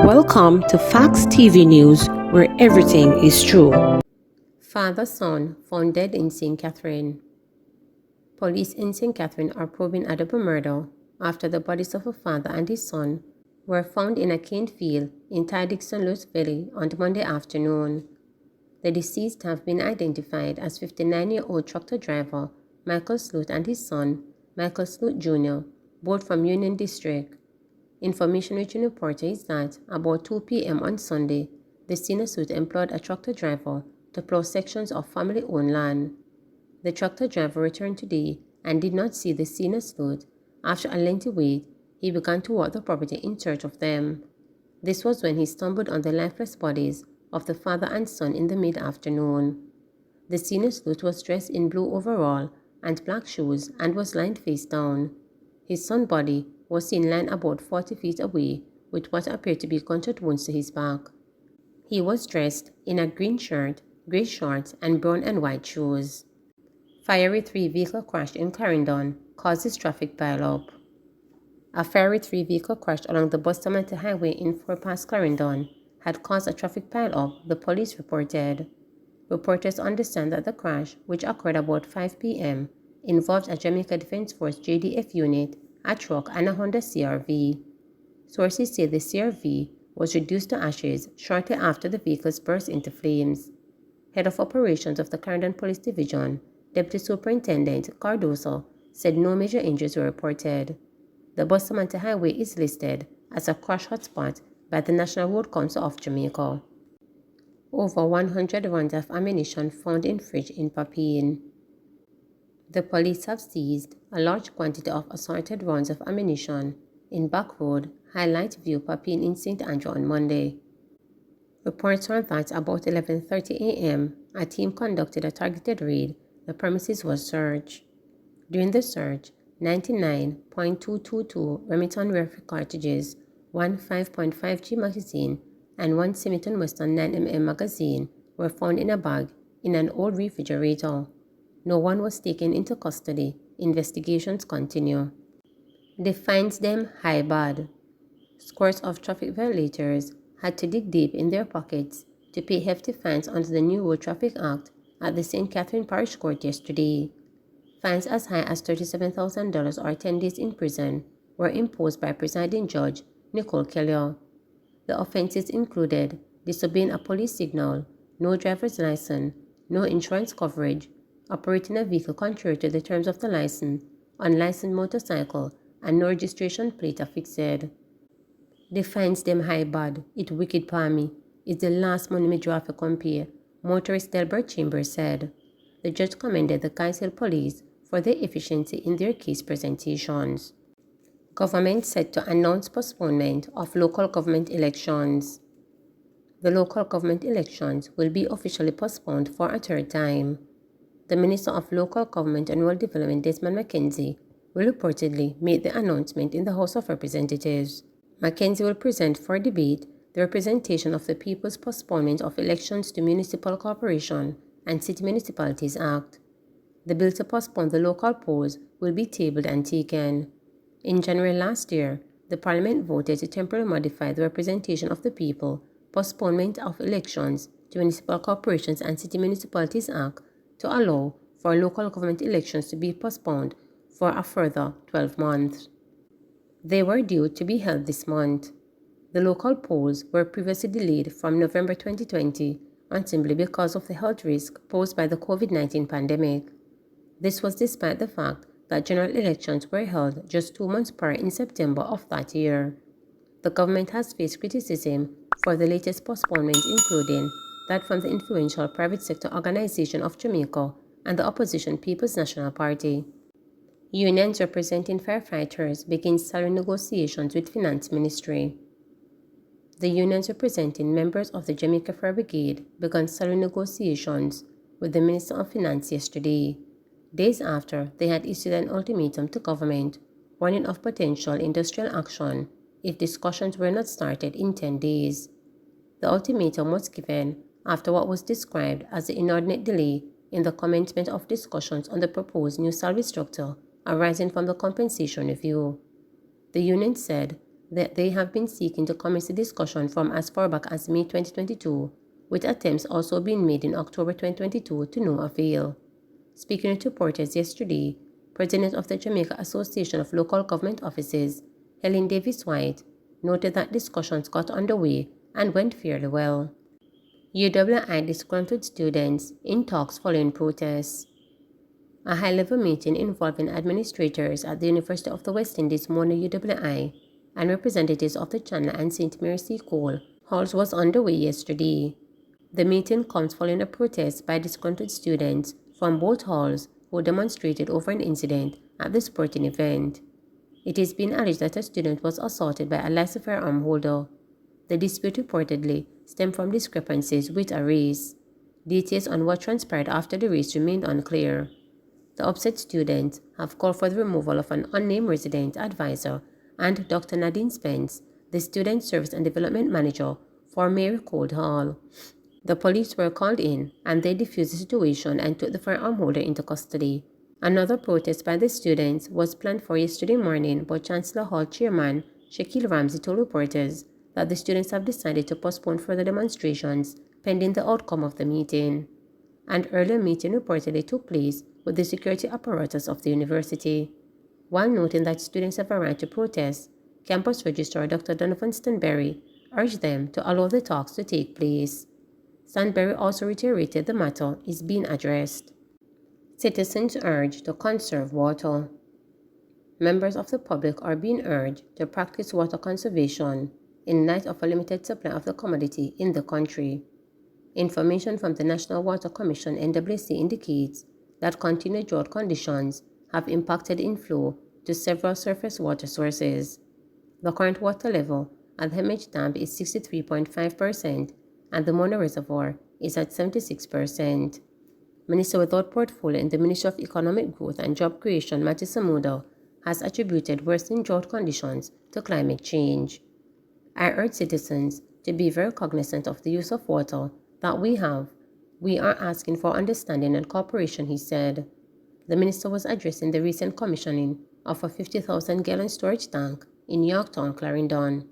Welcome to Facts TV News, where everything is true. Father-son found dead in St. Catherine. Police in St. Catherine are probing a double murder after the bodies of a father and his son were found in a cane field in Ty-Dixon Lewis Valley on Monday afternoon. The deceased have been identified as 59-year-old tractor driver Michael Sloot and his son, Michael Sloot Jr., both from Union District. Information reaching reporter is that about 2 p.m. on Sunday, the senior Sloot employed a tractor driver to plow sections of family-owned land. The tractor driver returned today and did not see the senior Sloot. After a lengthy wait, he began to walk the property in search of them. This was when he stumbled on the lifeless bodies of the father and son in the mid-afternoon. The senior Sloot was dressed in blue overall and black shoes and was lying face down. His son's body was seen lying about 40 feet away with what appeared to be gunshot wounds to his back. He was dressed in a green shirt, grey shorts, and brown and white shoes. Fiery 3 vehicle crash in Clarendon causes traffic pile-up. A Fiery 3 vehicle crash along the Bustamante Highway in Fort Pass, Clarendon had caused a traffic pile-up, the police reported. Reporters understand that the crash, which occurred about 5 p.m., involved a Jamaica Defense Force JDF unit, a truck, and a Honda CR-V. Sources say the CR-V was reduced to ashes shortly after the vehicles burst into flames. Head of Operations of the Clarendon Police Division, Deputy Superintendent Cardoso, said no major injuries were reported. The Bustamante Highway is listed as a crash hotspot by the National Road Council of Jamaica. Over 100 rounds of ammunition found in fridge in Papine. The police have seized a large quantity of assorted rounds of ammunition in Back Road, Highlight View, Papine in St. Andrew on Monday. Reports are that about 11:30 a.m., a team conducted a targeted raid. The premises was searched. During the search, 99.222 Remington rifle cartridges, one 5.5G magazine, and one Remington Western 9mm magazine were found in a bag in an old refrigerator. No one was taken into custody. Investigations continue. They find them high bad. Scores of traffic violators had to dig deep in their pockets to pay hefty fines under the new Road Traffic Act at the St. Catherine Parish Court yesterday. Fines as high as $37,000 or 10 days in prison were imposed by presiding judge Nicole Kelly. The offenses included disobeying a police signal, no driver's license, no insurance coverage, operating a vehicle contrary to the terms of the license, unlicensed motorcycle, and no registration plate affixed. They finds them high bad, it wicked pa me. It's the last money me draw for compare, motorist Delbert Chambers said. The judge commended the Kaysel police for their efficiency in their case presentations. Government set to announce postponement of local government elections. The local government elections will be officially postponed for a third time. The Minister of Local Government and Rural Development, Desmond McKenzie, will reportedly make the announcement in the House of Representatives. McKenzie will present for debate the representation of the People's Postponement of Elections to Municipal Corporation and City Municipalities Act. The bill to postpone the local polls will be tabled and taken. In January last year, the Parliament voted to temporarily modify the Representation of the People, Postponement of Elections to Municipal Corporations and City Municipalities Act to allow for local government elections to be postponed for a further 12 months. They were due to be held this month. The local polls were previously delayed from November 2020 simply because of the health risk posed by the COVID-19 pandemic. This was despite the fact that general elections were held just 2 months prior in September of that year. The government has faced criticism for the latest postponement, including that from the influential private sector organization of Jamaica and the opposition People's National Party. Unions representing firefighters begin salary negotiations with Finance Ministry. The unions representing members of the Jamaica Fire Brigade began salary negotiations with the Minister of Finance yesterday, days after they had issued an ultimatum to government warning of potential industrial action if discussions were not started in 10 days. The ultimatum was given after what was described as the inordinate delay in the commencement of discussions on the proposed new salary structure arising from the compensation review. The union said that they have been seeking to commence the discussion from as far back as May 2022, with attempts also being made in October 2022 to no avail. Speaking to reporters yesterday, President of the Jamaica Association of Local Government Offices, Helen Davis White, noted that discussions got underway and went fairly well. UWI disgruntled students in talks following protests. A high-level meeting involving administrators at the University of the West Indies, Mona UWI, and representatives of the Channel and St. Mary Seacole halls was underway yesterday. The meeting comes following a protest by disgruntled students from both halls who demonstrated over an incident at the sporting event. It is being alleged that a student was assaulted by a licensed firearm holder. The dispute reportedly stemmed from discrepancies with a race. Details on what transpired after the race remained unclear. The upset students have called for the removal of an unnamed resident advisor and Dr. Nadine Spence, the Student Service and Development Manager for Mary Cold Hall. The police were called in and they defused the situation and took the firearm holder into custody. Another protest by the students was planned for yesterday morning, but Chancellor Hall Chairman Shaquille Ramsey told reporters that the students have decided to postpone further demonstrations pending the outcome of the meeting. An earlier meeting reportedly took place with the security apparatus of the university. While noting that students have a right to protest, Campus Registrar Dr. Donovan Stanberry urged them to allow the talks to take place. Stanberry also reiterated the matter is being addressed. Citizens urged to conserve water. Members of the public are being urged to practice water conservation in light of a limited supply of the commodity in the country. Information from the National Water Commission (NWC) indicates that continued drought conditions have impacted inflow to several surface water sources. The current water level at the Hemedge Dam is 63.5% and the Mona Reservoir is at 76%. Minister without portfolio in the Ministry of Economic Growth and Job Creation, Matthew Samuda, has attributed worsening drought conditions to climate change. I urge citizens to be very cognizant of the use of water that we have. We are asking for understanding and cooperation, he said. The minister was addressing the recent commissioning of a 50,000-gallon storage tank in Yorktown, Clarendon.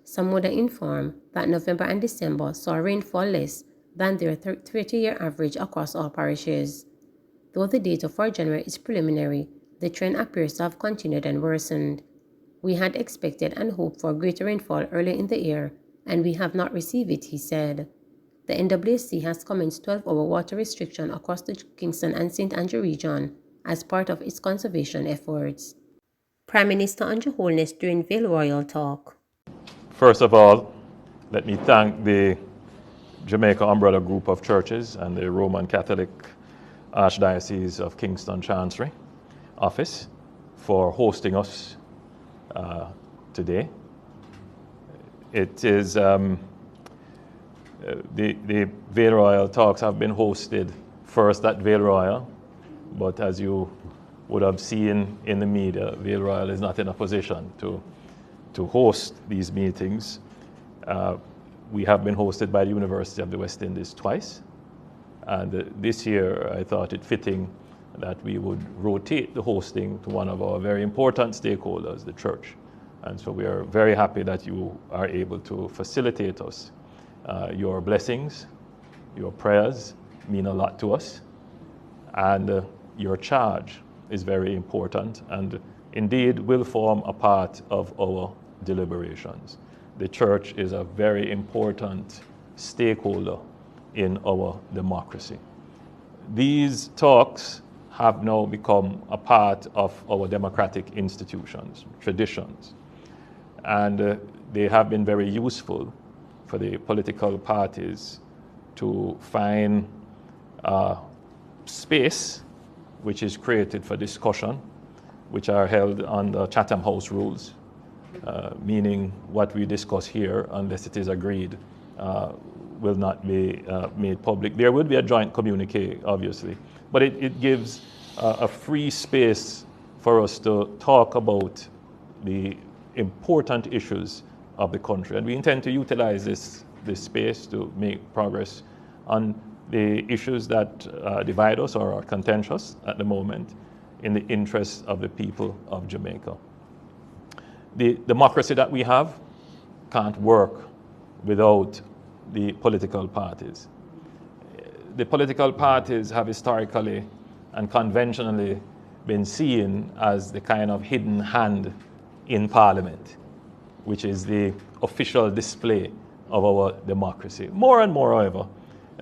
Samuda informed that November and December saw rainfall less than their 30-year average across all parishes. Though the data for January is preliminary, the trend appears to have continued and worsened. We had expected and hoped for greater rainfall earlier in the year, and we have not received it, he said. The NWC has commenced 12-hour water restriction across the Kingston and St. Andrew region as part of its conservation efforts. Prime Minister on Holness during Vale Royal talk. First of all, let me thank the Jamaica Umbrella Group of Churches and the Roman Catholic Archdiocese of Kingston Chancery Office for hosting us today. It is the Vale Royal talks have been hosted first at Vale Royal, but as you would have seen in the media, Vale Royal is not in a position to host these meetings. We have been hosted by the University of the West Indies twice, and this year I thought it fitting that we would rotate the hosting to one of our very important stakeholders, the church. And so we are very happy that you are able to facilitate us. Your blessings, your prayers mean a lot to us, and your charge is very important and indeed will form a part of our deliberations. The church is a very important stakeholder in our democracy. These talks have now become a part of our democratic institutions, traditions, and they have been very useful for the political parties to find space which is created for discussion, which are held under Chatham House rules, meaning what we discuss here, unless it is agreed, will not be made public. There would be a joint communique, obviously, but it gives a free space for us to talk about the important issues of the country. And we intend to utilize this space to make progress on the issues that divide us or are contentious at the moment in the interests of the people of Jamaica. the democracy that we have can't work without the political parties. The political parties have historically and conventionally been seen as the kind of hidden hand in Parliament, which is the official display of our democracy. More and more, however,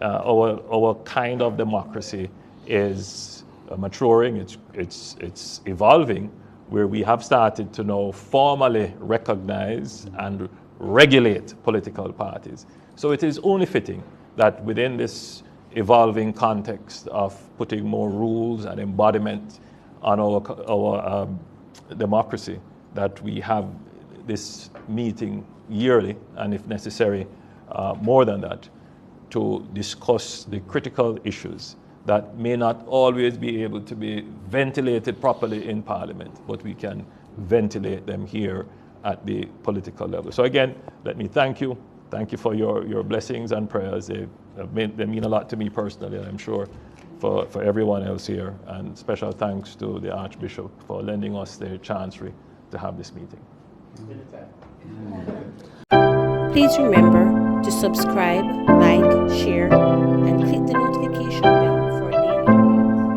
our kind of democracy is maturing, it's evolving, where we have started to now formally recognize and regulate political parties. So it is only fitting that within this evolving context of putting more rules and embodiment on our democracy, that we have this meeting yearly, and if necessary, more than that, to discuss the critical issues that may not always be able to be ventilated properly in Parliament, but we can ventilate them here at the political level. So again, let me thank you. Thank you for your blessings and prayers. They mean a lot to me personally, and I'm sure for everyone else here. And special thanks to the Archbishop for lending us the chancery to have this meeting. Please remember to subscribe, like, share, and click the notification